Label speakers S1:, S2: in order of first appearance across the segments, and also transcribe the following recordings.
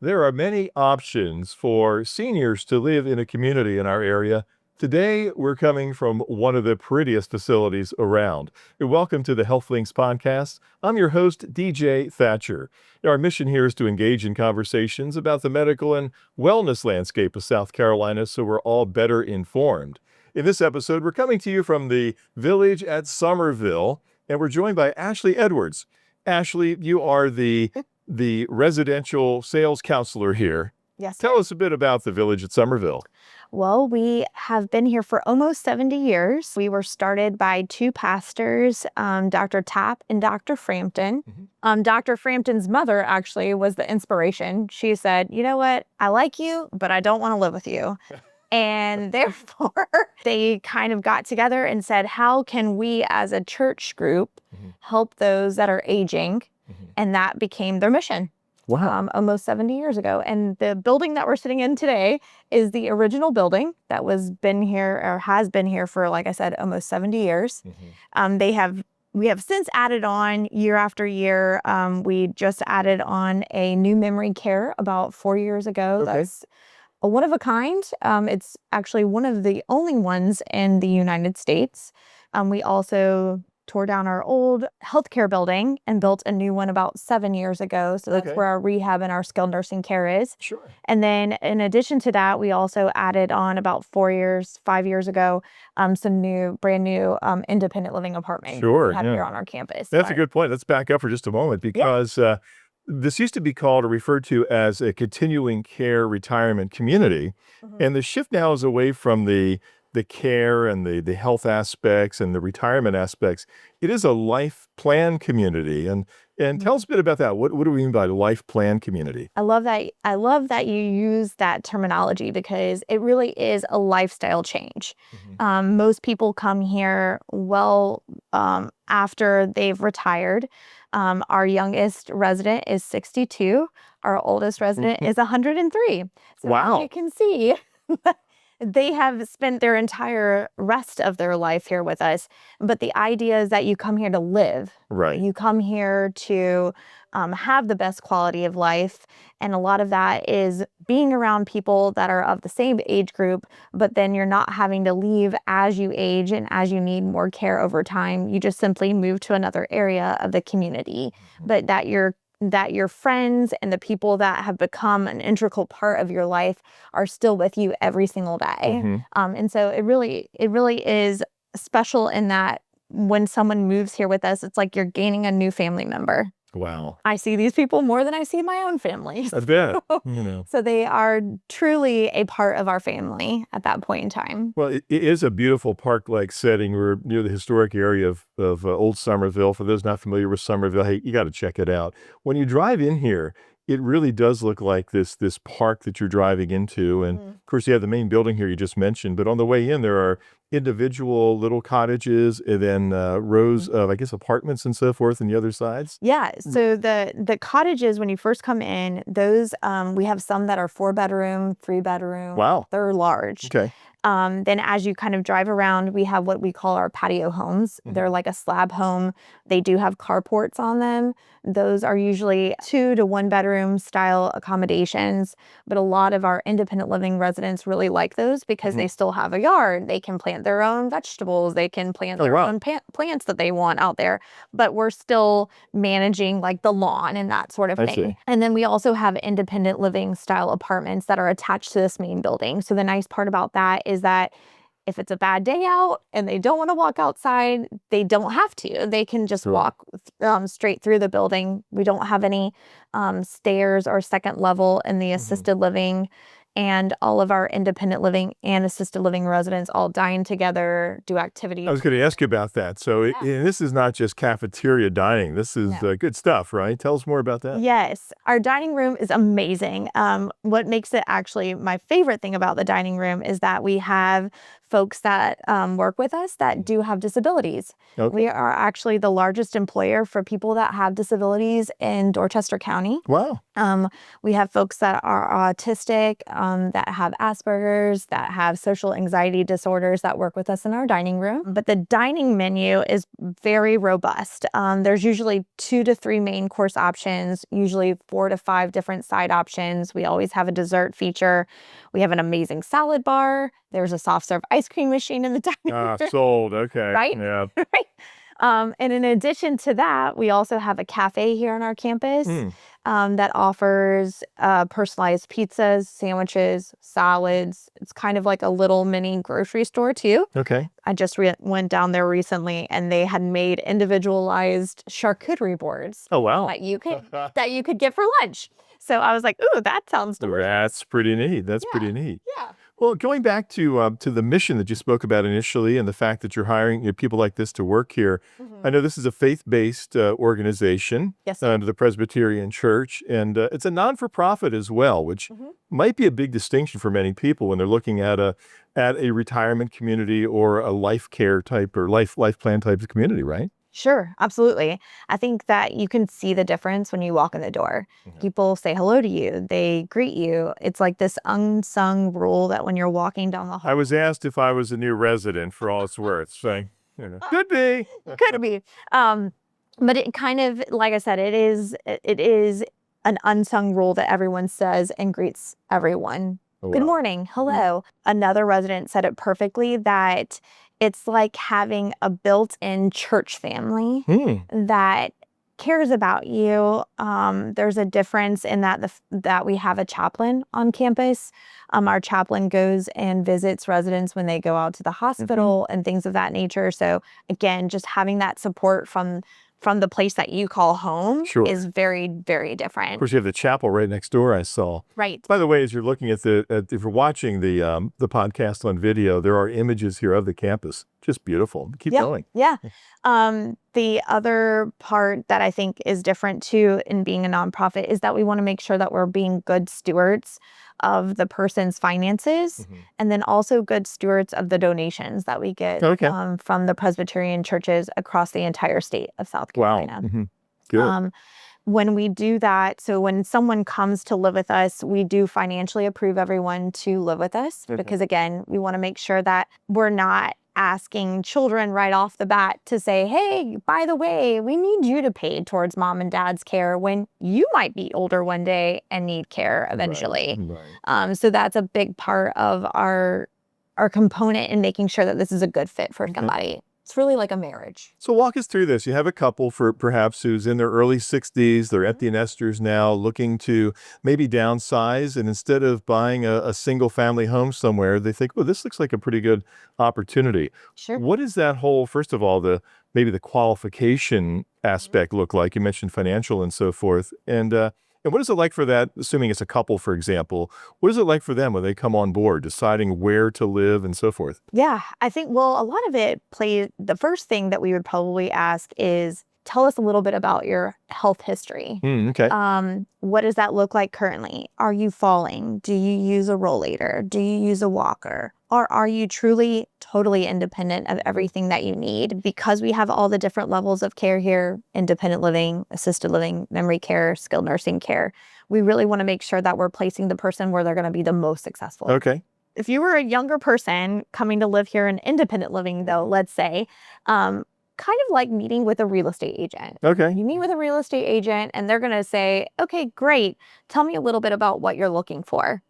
S1: There are many options for seniors to live in a community in our area. Today, we're coming from one of the prettiest facilities around. Welcome to the HealthLinks podcast. I'm your host, DJ Thatcher. Our mission here is to engage in conversations about the medical and wellness landscape of South Carolina so we're all better informed. In this episode, we're coming to you from the village at Summerville, and we're joined by Ashley Edwards. Ashley, you are the residential sales counselor here.
S2: Yes.
S1: Tell us a bit about the village at Summerville.
S2: Well, we have been here for almost 70 years. We were started by two pastors, Dr. Tapp and Dr. Frampton. Dr. Frampton's mother actually was the inspiration. She said, you know what, I like you, but I don't want to live with you. And therefore, they kind of got together and said, how can we as a church group help those that are aging? And that became their mission.
S1: Wow.
S2: Almost 70 years ago. And the building that we're sitting in today is the original building that has been here for, like I said, almost 70 years. We have since added on year after year. We just added on a new memory care about 4 years ago.
S1: Okay.
S2: That's a one of a kind. It's actually one of the only ones in the United States. We also tore down our old healthcare building and built a new one about 7 years ago. So that's where our rehab and our skilled nursing care is.
S1: Sure.
S2: And then in addition to that, we also added on about 5 years ago, some brand new independent living apartments
S1: Sure,
S2: we have
S1: yeah.
S2: here on our campus.
S1: That's a good point. Let's back up for just a moment because this used to be called or referred to as a continuing care retirement community. And the shift now is away from the care and the health aspects and the retirement aspects. It is a life plan community. And tell us a bit about that. What do we mean by life plan community?
S2: I love that you use that terminology because it really is a lifestyle change. Most people come here after they've retired. Our youngest resident is 62. Our oldest resident is 103. So
S1: Wow.
S2: as you can see, they have spent their entire rest of their life here with us. But the idea is that you come here to live.
S1: Right.
S2: You come here to have the best quality of life. And a lot of that is being around people that are of the same age group, but then you're not having to leave as you age and as you need more care over time. You just simply move to another area of the community, but that your friends and the people that have become an integral part of your life are still with you every single day. And so it really is special in that when someone moves here with us, it's like you're gaining a new family member.
S1: Wow.
S2: I see these people more than I see my own family.
S1: I bet.
S2: So they are truly a part of our family at that point in time.
S1: Well, it is a beautiful park-like setting. We're near the historic area of Old Summerville. For those not familiar with Summerville, hey, you got to check it out. When you drive in here, it really does look like this park that you're driving into. And of course, you have the main building here you just mentioned. But on the way in, there are individual little cottages and then rows of, I guess, apartments and so forth on the other sides.
S2: Yeah. So the cottages, when you first come in, those we have some that are 4-bedroom, 3-bedroom.
S1: Wow.
S2: They're large.
S1: Okay.
S2: Then as you kind of drive around, we have what we call our patio homes. They're like a slab home. They do have carports on them. Those are usually 2 to 1-bedroom style accommodations. But a lot of our independent living residents really like those because they still have a yard. They can plant their own vegetables. They can plant their own plants that they want out there. But we're still managing like the lawn and that sort of thing.
S1: see.
S2: And then we also have independent living style apartments that are attached to this main building. So the nice part about that is that if it's a bad day out and they don't want to walk outside, they don't have to. They can just walk straight through the building. We don't have any stairs or second level in the assisted living. And all of our independent living and assisted living residents all dine together, do activities.
S1: I was going to ask you about that. So this is not just cafeteria dining. This is good stuff, right? Tell us more about that.
S2: Yes. Our dining room is amazing. What makes it actually my favorite thing about the dining room is that we have folks that work with us that do have disabilities.
S1: Okay.
S2: We are actually the largest employer for people that have disabilities in Dorchester County.
S1: Wow.
S2: We have folks that are autistic, that have Asperger's, that have social anxiety disorders that work with us in our dining room. But the dining menu is very robust. There's usually 2 to 3 main course options, usually 4 to 5 different side options. We always have a dessert feature. We have an amazing salad bar. There's a soft serve ice cream machine in the dining room.
S1: Sold. Okay.
S2: Right?
S1: Yeah.
S2: Right. And in addition to that, we also have a cafe here on our campus that offers personalized pizzas, sandwiches, salads. It's kind of like a little mini grocery store too.
S1: Okay.
S2: I just went down there recently, and they had made individualized charcuterie boards.
S1: Oh, wow.
S2: that you could get for lunch. So I was like, "Ooh, that sounds delicious."
S1: That's pretty neat. That's pretty neat.
S2: Yeah.
S1: Well, going back to the mission that you spoke about initially and the fact that you're hiring people like this to work here, I know this is a faith-based organization
S2: Yes.
S1: under the Presbyterian Church, and it's a non-for-profit as well, which might be a big distinction for many people when they're looking at a retirement community or a life care type or life plan type of community, right?
S2: Sure, absolutely. I think that you can see the difference when you walk in the door. People say hello to you. They greet you. It's like this unsung rule that when you're walking down the hall.
S1: I was asked if I was a new resident for all it's worth, saying, could be.
S2: Could be. But it kind of, like I said, it is an unsung rule that everyone says and greets everyone.
S1: Oh,
S2: Good
S1: wow.
S2: morning. Hello. Another resident said it perfectly, that it's like having a built-in church family that cares about you. There's a difference in that we have a chaplain on campus. Our chaplain goes and visits residents when they go out to the hospital and things of that nature. So again, just having that support from the place that you call home is very, very different.
S1: Of course, you have the chapel right next door, I saw.
S2: Right.
S1: By the way, as you're looking at if you're watching the podcast on video, there are images here of the campus. Just beautiful. Keep going.
S2: Yeah. The other part that I think is different too in being a nonprofit is that we want to make sure that we're being good stewards of the person's finances, and then also good stewards of the donations that we get from the Presbyterian churches across the entire state of South Carolina.
S1: Wow. Good.
S2: When we do that, so when someone comes to live with us, we do financially approve everyone to live with us because, again, we want to make sure that we're not asking children right off the bat to say, hey, by the way, we need you to pay towards mom and dad's care when you might be older one day and need care eventually.
S1: Right.
S2: So that's a big part of our component in making sure that this is a good fit for somebody. It's really like a marriage.
S1: So walk us through this. You have a couple for perhaps who's in their early 60s. They're empty nesters now, looking to maybe downsize. And instead of buying a single family home somewhere, they think, well, this looks like a pretty good opportunity.
S2: Sure.
S1: What is that whole, first of all, maybe the qualification aspect look like? You mentioned financial and so forth. And what is it like for that, assuming it's a couple, for example, what is it like for them when they come on board, deciding where to live and so forth?
S2: Yeah, I think, well, a lot of it the first thing that we would probably ask is, tell us a little bit about your health history.
S1: Okay.
S2: What does that look like currently? Are you falling? Do you use a rollator? Do you use a walker? Or are you truly totally independent of everything that you need? Because we have all the different levels of care here, independent living, assisted living, memory care, skilled nursing care, we really want to make sure that we're placing the person where they're going to be the most successful.
S1: Okay.
S2: If you were a younger person coming to live here in independent living, though, let's say, kind of like meeting with a real estate agent.
S1: Okay.
S2: You meet with a real estate agent and they're going to say, okay, great. Tell me a little bit about what you're looking for.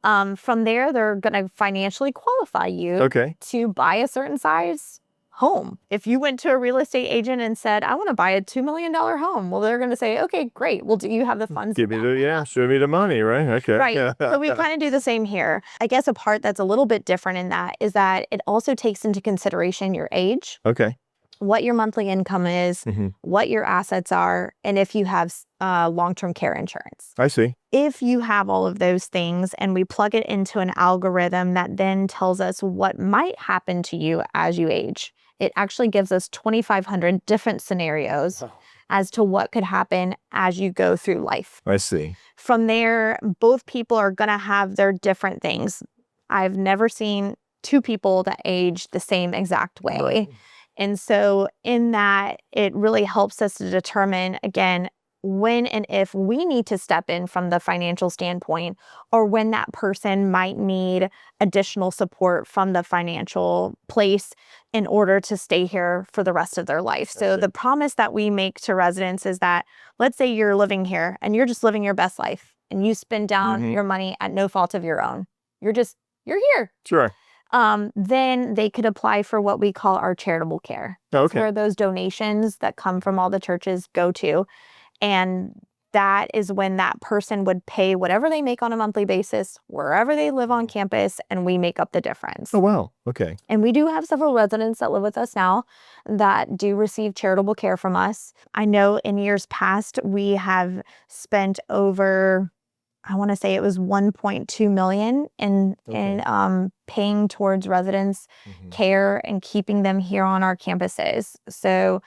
S2: From there, they're going to financially qualify you to buy a certain size home. If you went to a real estate agent and said, I want to buy a $2 million home, well, they're going to say, okay, great. Well, do you have the funds?
S1: Show me the money, right? Okay.
S2: Right.
S1: Yeah.
S2: So we kind of do the same here. I guess a part that's a little bit different in that is that it also takes into consideration your age.
S1: Okay.
S2: What your monthly income is, what your assets are, and if you have long-term care insurance.
S1: I see.
S2: If you have all of those things and we plug it into an algorithm that then tells us what might happen to you as you age, it actually gives us 2,500 different scenarios as to what could happen as you go through life.
S1: I see.
S2: From there, both people are going to have their different things. I've never seen two people that age the same exact way.
S1: Right.
S2: And so in that, it really helps us to determine, again, when and if we need to step in from the financial standpoint, or when that person might need additional support from the financial place in order to stay here for the rest of their life. So the promise that we make to residents is that, let's say you're living here and you're just living your best life and you spend down your money at no fault of your own. You're here.
S1: Sure.
S2: Then they could apply for what we call our charitable care. That's
S1: Okay.
S2: where those donations that come from all the churches go to. And that is when that person would pay whatever they make on a monthly basis, wherever they live on campus, and we make up the difference.
S1: Oh, wow. Okay.
S2: And we do have several residents that live with us now that do receive charitable care from us. I know in years past, we have spent over, I want to say it was 1.2 million in paying towards residents' care and keeping them here on our campuses. So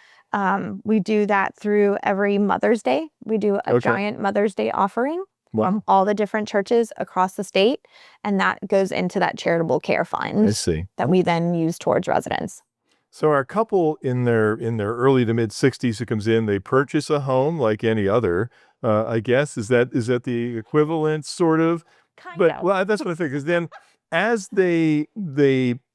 S2: we do that through every Mother's Day. We do a giant Mother's Day offering from all the different churches across the state, and that goes into that charitable care fund
S1: I see.
S2: that we then use towards residents.
S1: So our couple in their early to mid 60s who comes in, they purchase a home like any other. I guess is that the equivalent sort of?
S2: Kind
S1: But
S2: of.
S1: well, that's what I think. Because then, as they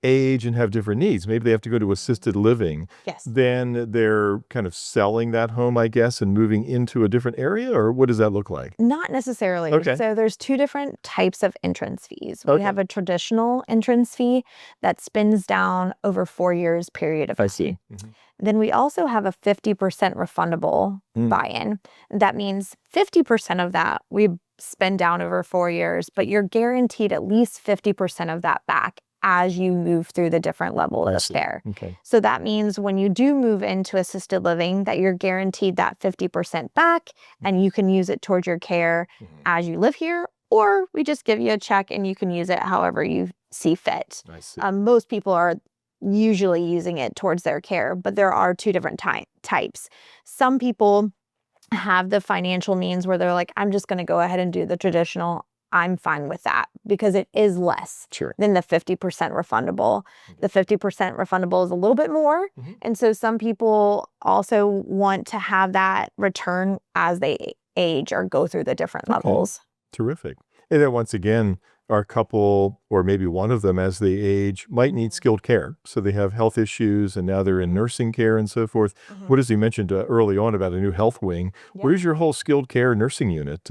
S1: age and have different needs, maybe they have to go to assisted living.
S2: Yes.
S1: Then they're kind of selling that home, I guess, and moving into a different area, or what does that look like?
S2: Not necessarily.
S1: Okay.
S2: So there's two different types of entrance fees.
S1: Okay.
S2: We have a traditional entrance fee that spins down over 4 years period of time.
S1: I see.
S2: Then we also have a 50% refundable buy-in. That means 50% of that we spend down over 4 years, but you're guaranteed at least 50% of that back as you move through the different levels of care.
S1: Okay.
S2: So that means when you do move into assisted living, that you're guaranteed that 50% back, and you can use it towards your care as you live here, or we just give you a check and you can use it however you see fit.
S1: I see.
S2: Most people are usually using it towards their care, but there are two different types. Some people have the financial means where they're like, I'm just going to go ahead and do the traditional. I'm fine with that because it is less than the 50% refundable. The 50% refundable is a little bit more. And so some people also want to have that return as they age or go through the different levels.
S1: Terrific. And then once again, our couple, or maybe one of them as they age, might need skilled care. So they have health issues and now they're in nursing care and so forth. What as you mentioned early on about a new health wing, where's your whole skilled care nursing unit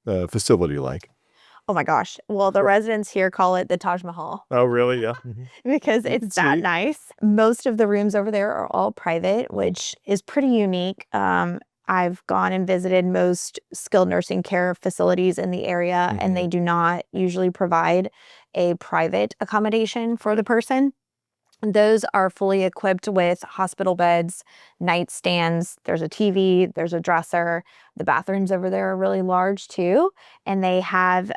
S1: facility like?
S2: Oh my gosh. Well, the residents here call it the Taj Mahal.
S1: Oh, really? Yeah.
S2: Because it's that nice. Most of the rooms over there are all private, which is pretty unique. I've gone and visited most skilled nursing care facilities in the area, and they do not usually provide a private accommodation for the person. Those are fully equipped with hospital beds, nightstands, there's a TV, there's a dresser. The bathrooms over there are really large too. And they have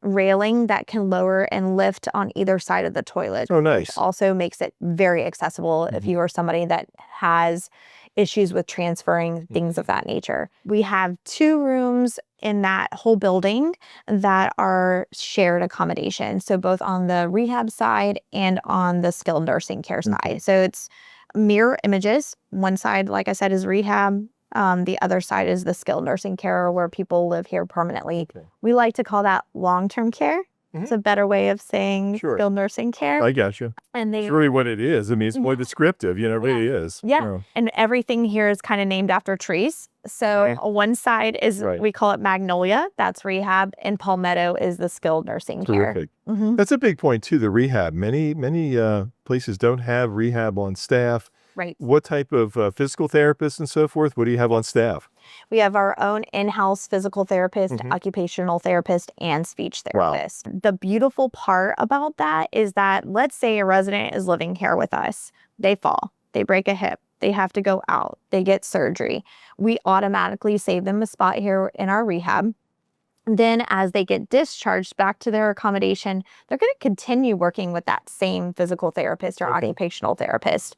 S2: railing that can lower and lift on either side of the toilet.
S1: Oh, nice.
S2: Which also makes it very accessible if you are somebody that has issues with transferring, things of that nature. We have 2 rooms in that whole building that are shared accommodation. So both on the rehab side and on the skilled nursing care side. So it's mirror images. One side, like I said, is rehab. The other side is the skilled nursing care where people live here permanently. We like to call that long-term care. It's a better way of saying skilled nursing care.
S1: I gotcha.
S2: And
S1: It's really what it is. I mean, it's more descriptive, it really is.
S2: Yeah. And everything here is kind of named after trees. So one side is, we call it Magnolia, that's rehab, and Palmetto is the skilled nursing care.
S1: That's a big point too, the rehab. Many places don't have rehab on staff.
S2: Right.
S1: What type of physical therapists and so forth? What do you have on staff?
S2: We have our own in-house physical therapist, occupational therapist, and speech therapist. The beautiful part about that is that, let's say a resident is living here with us. They fall, they break a hip, they have to go out, they get surgery. We automatically save them a spot here in our rehab. Then as they get discharged back to their accommodation, they're going to continue working with that same physical therapist or occupational therapist.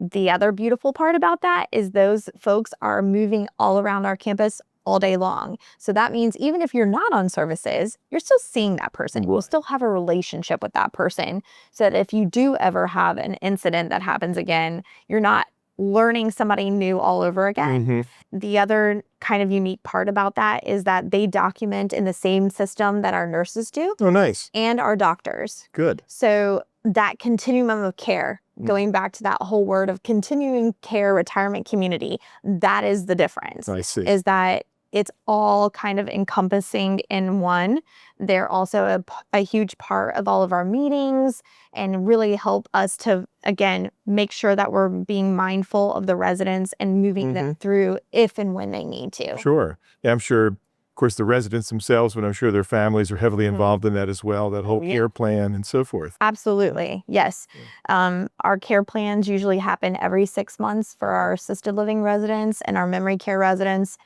S2: The other beautiful part about that is those folks are moving all around our campus all day long. So that means even if you're not on services, you're still seeing that person. You'll still have a relationship with that person, so that if you do ever have an incident that happens again, you're not learning somebody new all over again.
S1: Mm-hmm.
S2: The other kind of unique part about that is that they document in the same system that our nurses do.
S1: Oh, nice.
S2: And our doctors.
S1: Good.
S2: So that continuum of care, going back to that whole word of continuing care retirement community, that is the difference.
S1: I see.
S2: Is that it's all kind of encompassing in one. They're also a huge part of all of our meetings and really help us to, again, make sure that we're being mindful of the residents and moving them through if and when they need to.
S1: Sure. Yeah, I'm sure, of course, the residents themselves, but I'm sure their families are heavily involved in that as well, that whole care plan and so forth.
S2: Absolutely. Yes. Our care plans usually happen every 6 months for our assisted living residents and our memory care residents.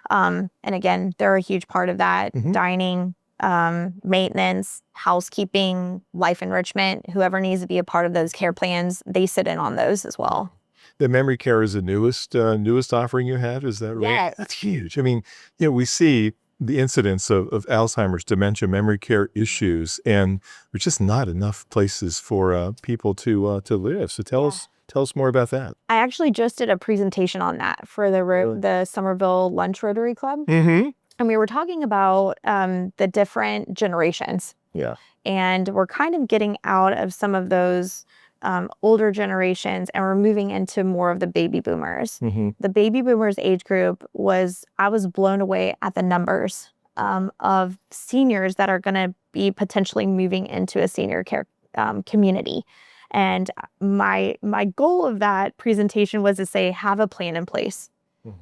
S2: And again, they're a huge part of that. Dining, maintenance, housekeeping, life enrichment, whoever needs to be a part of those care plans, they sit in on those as well.
S1: The memory care is the newest offering you have, is that right?
S2: Yes.
S1: That's huge. I mean, we see the incidence of Alzheimer's, dementia, memory care issues, and there's just not enough places for people to live. So tell us more about that.
S2: I actually just did a presentation on that for the Summerville Lunch Rotary Club. And we were talking about the different generations.
S1: Yeah.
S2: And we're kind of getting out of some of those older generations, and we're moving into more of the baby boomers. The baby boomers age group I was blown away at the numbers of seniors that are going to be potentially moving into a senior care community. And my goal of that presentation was to say, have a plan in place.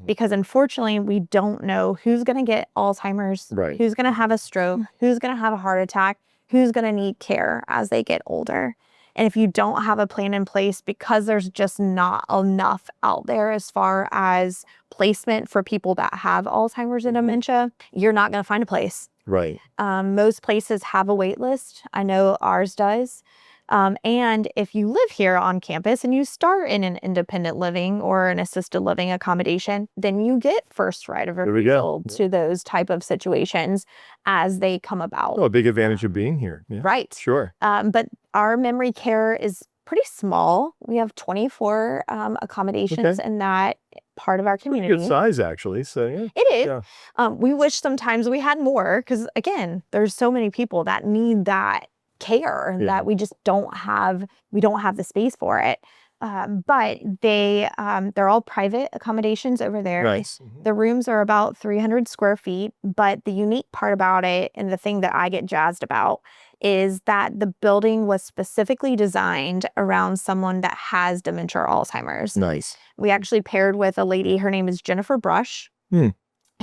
S2: Because unfortunately, we don't know who's going to get Alzheimer's, who's going to have a stroke, who's going to have a heart attack, who's going to need care as they get older. And if you don't have a plan in place, because there's just not enough out there as far as placement for people that have Alzheimer's and dementia, you're not going to find a place.
S1: Right.
S2: Most places have a wait list. I know ours does. And if you live here on campus and you start in an independent living or an assisted living accommodation, then you get first right of refusal to those type of situations as they come about.
S1: Oh, a big advantage of being here. Yeah.
S2: Right.
S1: Sure.
S2: But our memory care is pretty small. We have 24 accommodations in that part of our community.
S1: Good size, actually. So yeah.
S2: It is. Yeah. We wish sometimes we had more because, again, there's so many people that need that care that we just don't have the space for it. But they're all private accommodations over there.
S1: Nice.
S2: The rooms are about 300 square feet, but the unique part about it and the thing that I get jazzed about is that the building was specifically designed around someone that has dementia or Alzheimer's.
S1: Nice.
S2: We actually paired with a lady, her name is Jennifer Brush.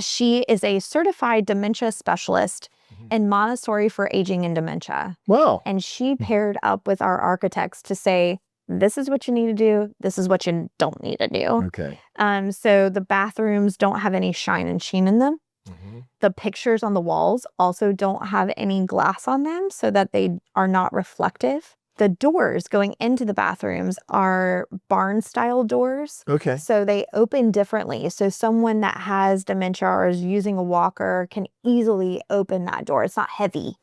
S2: She is a certified dementia specialist and Montessori for aging and dementia.
S1: Wow.
S2: And she paired up with our architects to say, this is what you need to do. This is what you don't need to do.
S1: Okay.
S2: So the bathrooms don't have any shine and sheen in them. The pictures on the walls also don't have any glass on them so that they are not reflective. The doors going into the bathrooms are barn-style doors.
S1: Okay.
S2: So they open differently. So someone that has dementia or is using a walker can easily open that door. It's not heavy.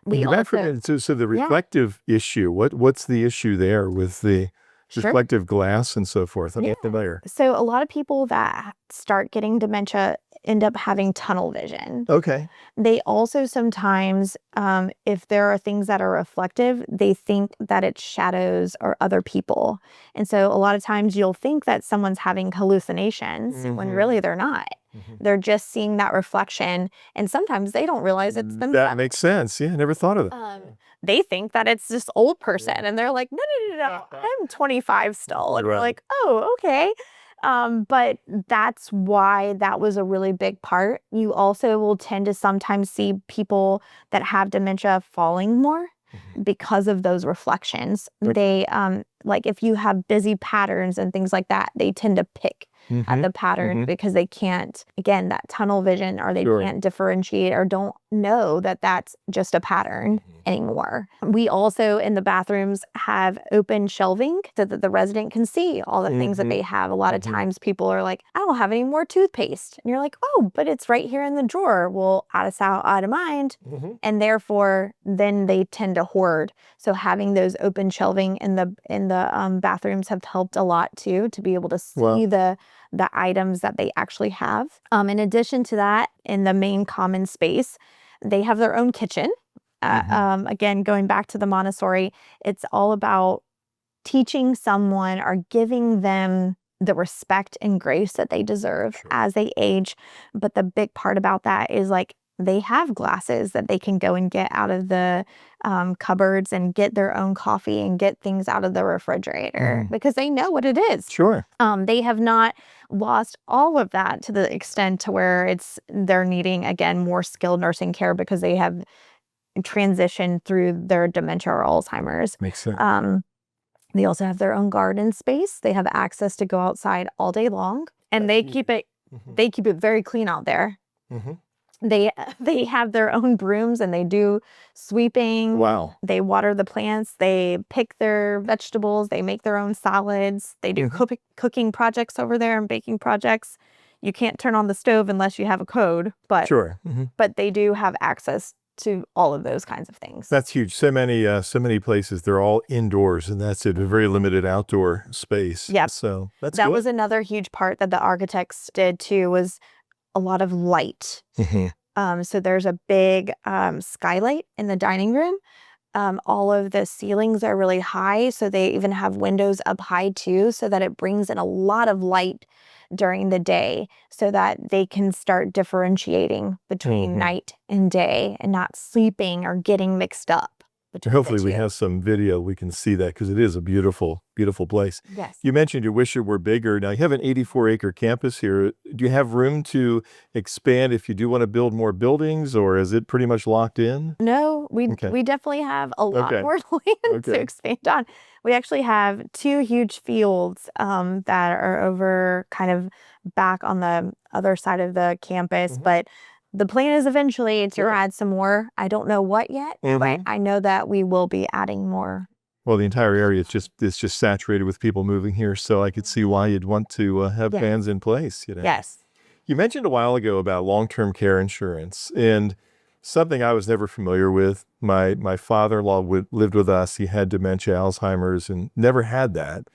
S2: We also,
S1: so the reflective issue, what's the issue there with the reflective glass and so forth? I'm not familiar.
S2: So a lot of people that start getting dementia end up having tunnel vision.
S1: Okay.
S2: They also sometimes, if there are things that are reflective, they think that it's shadows or other people. And so a lot of times you'll think that someone's having hallucinations when really they're not. They're just seeing that reflection. And sometimes they don't realize it's themselves.
S1: That makes sense. Yeah, I never thought of that.
S2: They think that it's this old person and they're like, no, I'm 25 still. And we're like, oh, okay. But that's why that was a really big part. You also will tend to sometimes see people that have dementia falling more because of those reflections. They, like if you have busy patterns and things like that, they tend to pick at the patterns because they can't, again, that tunnel vision, or they can't differentiate or don't know that that's just a pattern anymore. We also in the bathrooms have open shelving so that the resident can see all the things that they have. A lot of times people are like, I don't have any more toothpaste. And you're like, oh, but it's right here in the drawer. Well, out of sight, out of mind. And therefore, then they tend to hoard. So having those open shelving in the bathrooms have helped a lot too, to be able to see the items that they actually have. In addition to that, in the main common space, they have their own kitchen. Again, going back to the Montessori, it's all about teaching someone or giving them the respect and grace that they deserve as they age. But the big part about that is like they have glasses that they can go and get out of the cupboards and get their own coffee and get things out of the refrigerator because they know what it is.
S1: Sure.
S2: They have not lost all of that to the extent to where they're needing, again, more skilled nursing care because they have transitioned through their dementia or Alzheimer's.
S1: Makes sense.
S2: They also have their own garden space. They have access to go outside all day long, and they keep it very clean out there. They have their own brooms and they do sweeping.
S1: Wow.
S2: They water the plants. They pick their vegetables. They make their own salads. They do cooking projects over there and baking projects. You can't turn on the stove unless you have a code, but but they do have access to all of those kinds of things.
S1: That's huge. So many places, they're all indoors, and that's it, a very limited outdoor space.
S2: Yep.
S1: So that
S2: was another huge part that the architects did too, was a lot of light. So there's a big skylight in the dining room. All of the ceilings are really high, so they even have windows up high too, so that it brings in a lot of light during the day so that they can start differentiating between night and day and not sleeping or getting mixed up.
S1: Hopefully we have some video we can see that, because it is a beautiful, beautiful place.
S2: Yes.
S1: You mentioned you wish it were bigger. Now you have an 84-acre campus here. Do you have room to expand if you do want to build more buildings, or is it pretty much locked in?
S2: No, we definitely have a lot more land to expand on. We actually have 2 huge fields that are over kind of back on the other side of the campus, but the plan is eventually to add some more. I don't know what yet, but I know that we will be adding more.
S1: Well, the entire area is just saturated with people moving here, so I could see why you'd want to have fans in place. You know?
S2: Yes.
S1: You mentioned a while ago about long-term care insurance, and something I was never familiar with. My father-in-law lived with us. He had dementia, Alzheimer's, and never had that.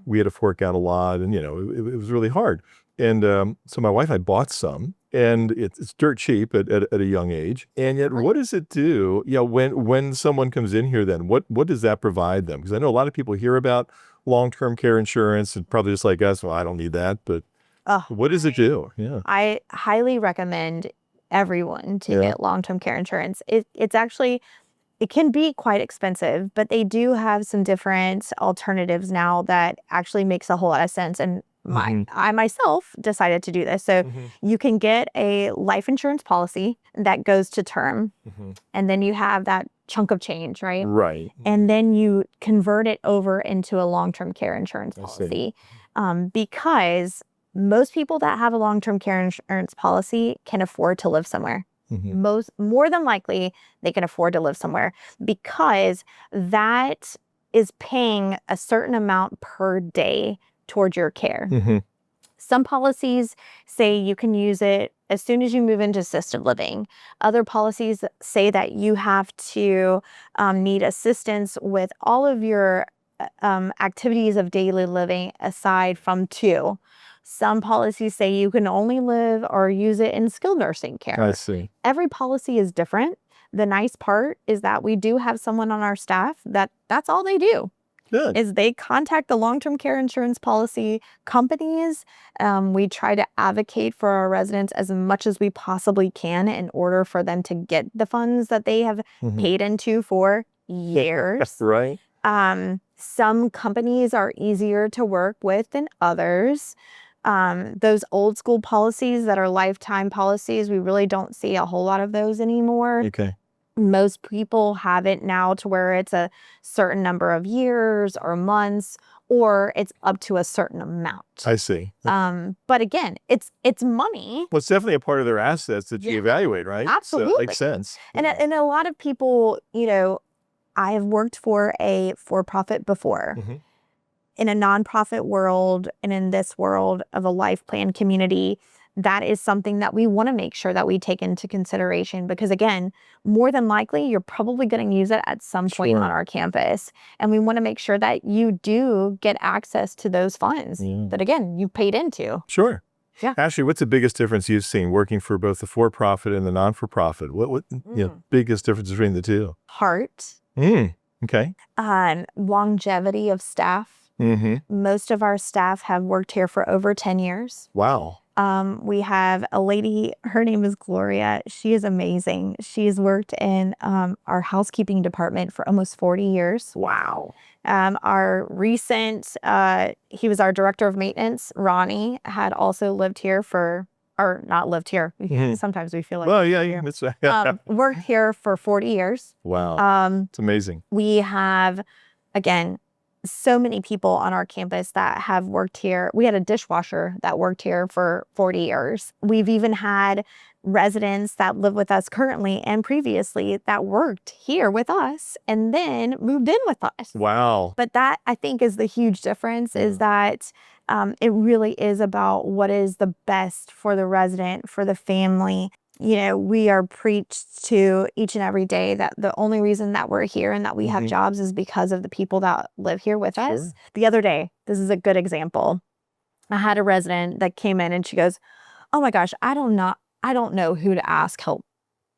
S1: We had to fork out a lot, and it was really hard. And so my wife and I bought some, and it's dirt cheap at a young age. And yet, what does it do? When someone comes in here, then what does that provide them? Because I know a lot of people hear about long-term care insurance and probably just like us, well, I don't need that. But what does it do? Yeah,
S2: I highly recommend everyone to get long-term care insurance. It's actually, it can be quite expensive, but they do have some different alternatives now that actually makes a whole lot of sense. And I myself decided to do this. So you can get a life insurance policy that goes to term, and then you have that chunk of change, right?
S1: Right.
S2: And then you convert it over into a long-term care insurance policy, because most people that have a long-term care insurance policy can afford to live somewhere. More than likely, they can afford to live somewhere, because that is paying a certain amount per day towards your care. Some policies say you can use it as soon as you move into assisted living. Other policies say that you have to need assistance with all of your activities of daily living aside from 2. Some policies say you can only live or use it in skilled nursing care.
S1: I see.
S2: Every policy is different. The nice part is that we do have someone on our staff that's all they do.
S1: Good.
S2: Is they contact the long-term care insurance policy companies. We try to advocate for our residents as much as we possibly can in order for them to get the funds that they have paid into for years.
S1: Right.
S2: Some companies are easier to work with than others. Those old school policies that are lifetime policies, we really don't see a whole lot of those anymore.
S1: Okay.
S2: Most people have it now to where it's a certain number of years or months, or it's up to a certain amount.
S1: I see.
S2: But again, it's money.
S1: Well, it's definitely a part of their assets that you evaluate, right?
S2: Absolutely.
S1: So it makes sense.
S2: And a lot of people, I have worked for a for-profit before. In a nonprofit world and in this world of a life plan community, that is something that we want to make sure that we take into consideration, because again, more than likely, you're probably going to use it at some point on our campus. And we want to make sure that you do get access to those funds that, again, you paid into.
S1: Sure.
S2: Yeah.
S1: Ashley, what's the biggest difference you've seen working for both the for-profit and the non-for-profit? What biggest difference between the two?
S2: Heart.
S1: Okay.
S2: Longevity of staff. Most of our staff have worked here for over 10 years.
S1: Wow.
S2: We have a lady, her name is Gloria. She is amazing. She's worked in our housekeeping department for almost 40 years.
S1: Wow.
S2: Our recent, he was our director of maintenance, Ronnie, had also lived here or not lived here. Sometimes we feel like.
S1: Well, yeah. That's
S2: worked here for 40 years.
S1: Wow. It's amazing.
S2: We have, again, so many people on our campus that have worked here. We had a dishwasher that worked here for 40 years. We've even had residents that live with us currently and previously that worked here with us and then moved in with us.
S1: Wow.
S2: But that, I think, is the huge difference, is that it really is about what is the best for the resident, for the family. We are preached to each and every day that the only reason that we're here and that we have jobs is because of the people that live here with us. The other day, this is a good example. I had a resident that came in and she goes, "Oh my gosh, I don't know who to ask help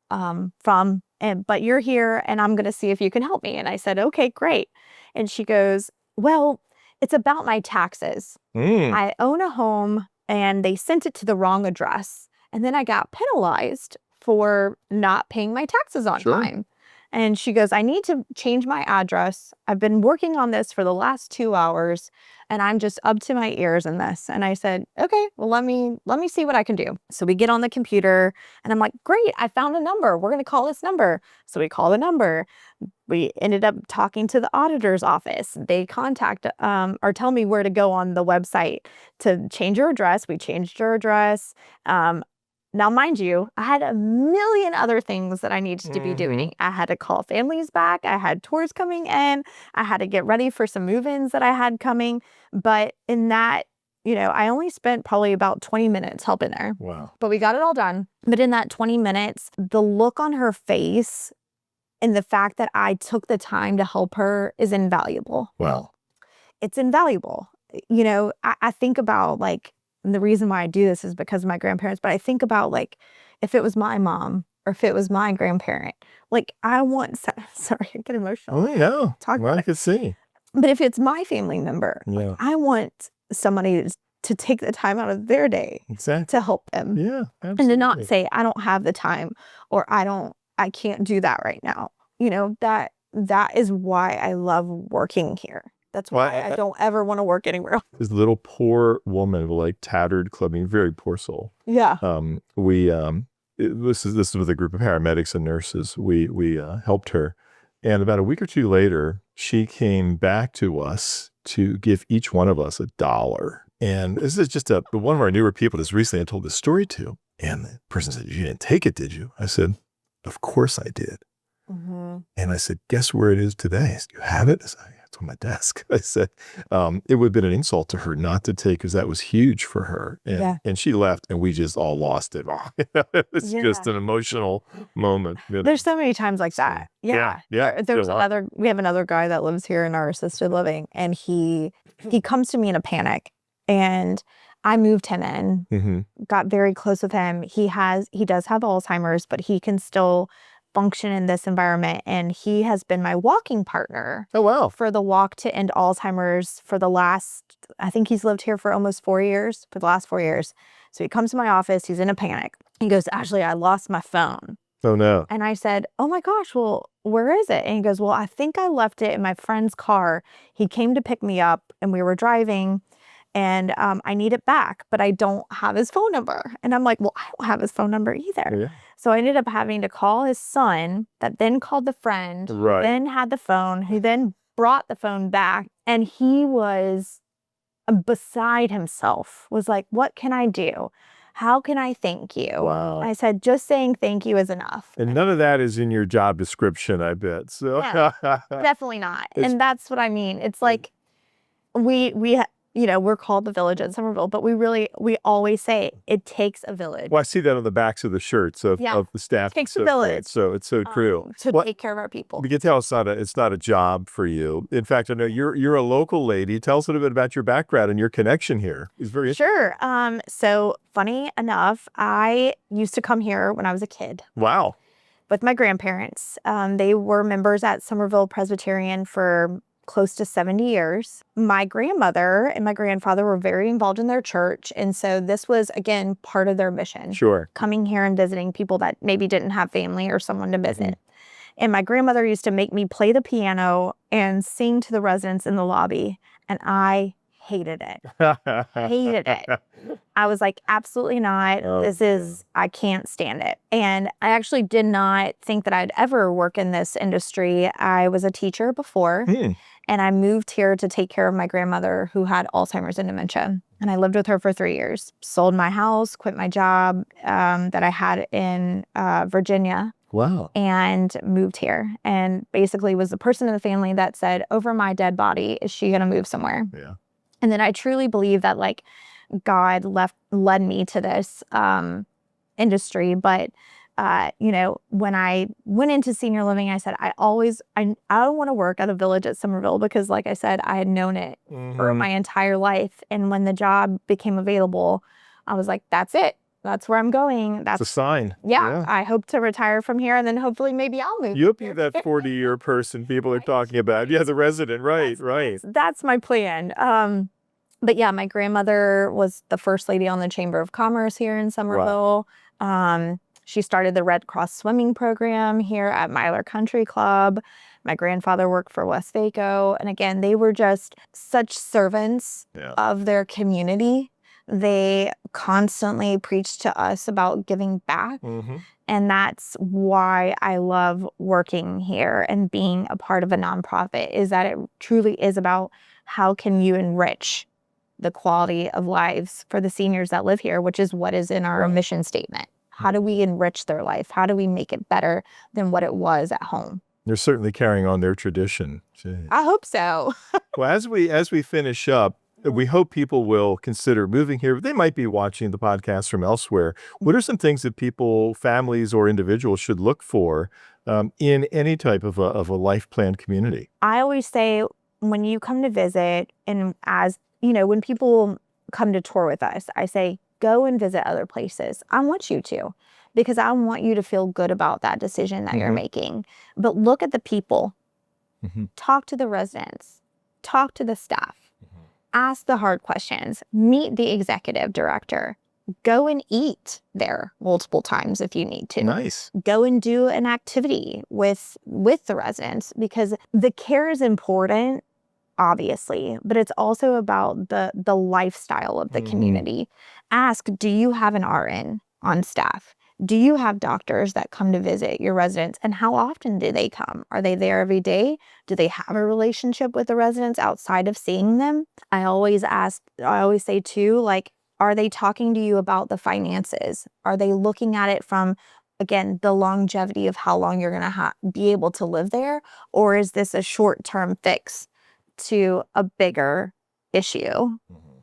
S2: from, but you're here and I'm going to see if you can help me." And I said, "Okay, great." And she goes, "Well, it's about my taxes. I own a home and they sent it to the wrong address. And then I got penalized for not paying my taxes on time." And she goes, "I need to change my address. I've been working on this for the last 2 hours and I'm just up to my ears in this." And I said, "Okay, well, let me see what I can do." So we get on the computer and I'm like, "Great, I found a number. We're going to call this number." So we call the number. We ended up talking to the auditor's office. They contact or tell me where to go on the website to change your address. We changed your address. Now, mind you, I had a million other things that I needed to be doing. I had to call families back. I had tours coming in. I had to get ready for some move-ins that I had coming. But in that, I only spent probably about 20 minutes helping her.
S1: Wow.
S2: But we got it all done. But in that 20 minutes, the look on her face and the fact that I took the time to help her is invaluable.
S1: Wow.
S2: It's invaluable. I think about and the reason why I do this is because of my grandparents, but I think about if it was my mom or if it was my grandparent, I want, sorry, I get emotional.
S1: Oh, yeah.
S2: Talk about
S1: I can see.
S2: But if it's my family member, I want somebody to take the time out of their day to help them.
S1: Yeah, absolutely.
S2: And to not say, "I don't have the time," or I can't do that right now. That is why I love working here. That's why I don't ever want to work anywhere else.
S1: This little poor woman with tattered clothing, very poor soul.
S2: Yeah.
S1: This is with a group of paramedics and nurses. We helped her, and about a week or two later, she came back to us to give each one of us $1. And this is just one of our newer people. Just recently, I told this story to, and the person said, "You didn't take it, did you?" I said, "Of course I did." And I said, "Guess where it is today?" I said, "You have it?" I said, "It's on my desk." I said, it would have been an insult to her not to take, because that was huge for her. And she left and we just all lost it. It was just an emotional moment.
S2: There's so many times like that. Yeah. We have another guy that lives here in our assisted living, and he comes to me in a panic, and I moved him in, got very close with him. He does have Alzheimer's, but he can still function in this environment, and he has been my walking partner.
S1: Oh, wow.
S2: For the walk to end Alzheimer's for the last, I think he's lived here for almost 4 years, for the last 4 years. So he comes to my office, he's in a panic. He goes, "Ashley, I lost my phone."
S1: Oh, no.
S2: And I said, "Oh my gosh, well, where is it?" And he goes, "Well, I think I left it in my friend's car. He came to pick me up and we were driving, and I need it back, but I don't have his phone number." And I'm like, "Well, I don't have his phone number either."
S1: Yeah.
S2: So I ended up having to call his son, that then called the friend,
S1: Right.
S2: then had the phone, who then brought the phone back, and he was beside himself, was like, what can I do? How can I thank you?
S1: Wow.
S2: I said, just saying thank you is enough.
S1: And none of that is in your job description, I bet. So
S2: No, definitely not. And that's what I mean. It's like we're called the Village at Summerville, but we always say it takes a village.
S1: Well, I see that on the backs of the shirts of the staff.
S2: It takes a village.
S1: So it's so true.
S2: To take care of our people.
S1: You can tell it's not a job for you. In fact, I know you're a local lady. Tell us a little bit about your background and your connection here. It's very
S2: Sure. So funny enough, I used to come here when I was a kid.
S1: Wow.
S2: With my grandparents. They were members at Summerville Presbyterian for close to 70 years. My grandmother and my grandfather were very involved in their church. And so this was, again, part of their mission.
S1: Sure.
S2: Coming here and visiting people that maybe didn't have family or someone to visit. And my grandmother used to make me play the piano and sing to the residents in the lobby. And I hated it. Hated it. I was like, absolutely not. I can't stand it. And I actually did not think that I'd ever work in this industry. I was a teacher before, and I moved here to take care of my grandmother who had Alzheimer's and dementia. And I lived with her for 3 years. Sold my house, quit my job that I had in Virginia.
S1: Wow.
S2: And moved here, and basically was the person in the family that said, over my dead body, is she going to move somewhere?
S1: Yeah.
S2: And then I truly believe that God led me to this industry. But, when I went into senior living, I said, I don't want to work at a Village at Summerville because, like I said, I had known it for my entire life. And when the job became available, I was like, that's it. That's where I'm going. That's
S1: a sign.
S2: Yeah. I hope to retire from here, and then hopefully maybe I'll move.
S1: You'll be that 40-year person people are talking about. Yeah, the resident. Right.
S2: That's my plan. But yeah, my grandmother was the first lady on the Chamber of Commerce here in Summerville. Wow. She started the Red Cross swimming program here at Myler Country Club. My grandfather worked for Westvaco. And again, they were just such servants of their community. They constantly preached to us about giving back. And that's why I love working here and being a part of a nonprofit, is that it truly is about how can you enrich the quality of lives for the seniors that live here, which is what is in our mission statement. How do we enrich their life? How do we make it better than what it was at home?
S1: They're certainly carrying on their tradition. Jeez.
S2: I hope so.
S1: Well, as we finish up, we hope people will consider moving here. They might be watching the podcast from elsewhere. What are some things that people, families, or individuals should look for in any type of a life plan community?
S2: I always say when you come to visit, and when people come to tour with us, I say, go and visit other places. I want you to, because I want you to feel good about that decision that you're making. But look at the people. Talk to the residents. Talk to the staff. Ask the hard questions, meet the executive director, go and eat there multiple times if you need to.
S1: Nice.
S2: Go and do an activity with the residents, because the care is important, obviously, but it's also about the lifestyle of the community. Ask, do you have an RN on staff? Do you have doctors that come to visit your residents? And how often do they come? Are they there every day? Do they have a relationship with the residents outside of seeing them? I always say too, are they talking to you about the finances? Are they looking at it from, again, the longevity of how long you're going to be able to live there? Or is this a short-term fix to a bigger issue?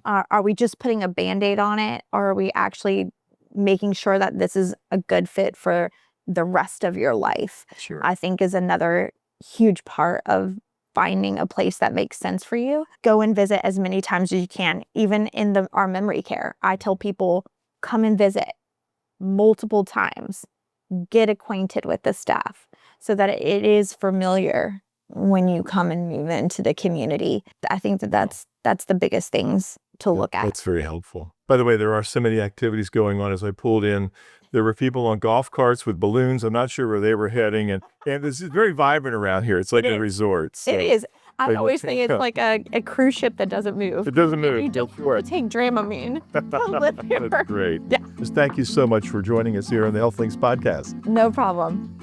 S2: Are we just putting a Band-Aid on it? Or are we actually making sure that this is a good fit for the rest of your life?
S1: Sure.
S2: I think is another huge part of finding a place that makes sense for you. Go and visit as many times as you can. Even in our memory care, I tell people, come and visit multiple times. Get acquainted with the staff so that it is familiar when you come and move into the community. I think that's the biggest things to look at.
S1: That's very helpful. By the way, there are so many activities going on. As I pulled in, there were people on golf carts with balloons. I'm not sure where they were heading. And this is very vibrant around here. It's like a resort. So.
S2: It is. I always think it's like a cruise ship that doesn't move.
S1: It doesn't move.
S2: You don't take Dramamine to live here.
S1: That's great.
S2: Yeah.
S1: Just thank you so much for joining us here on the HealthLinks podcast.
S2: No problem.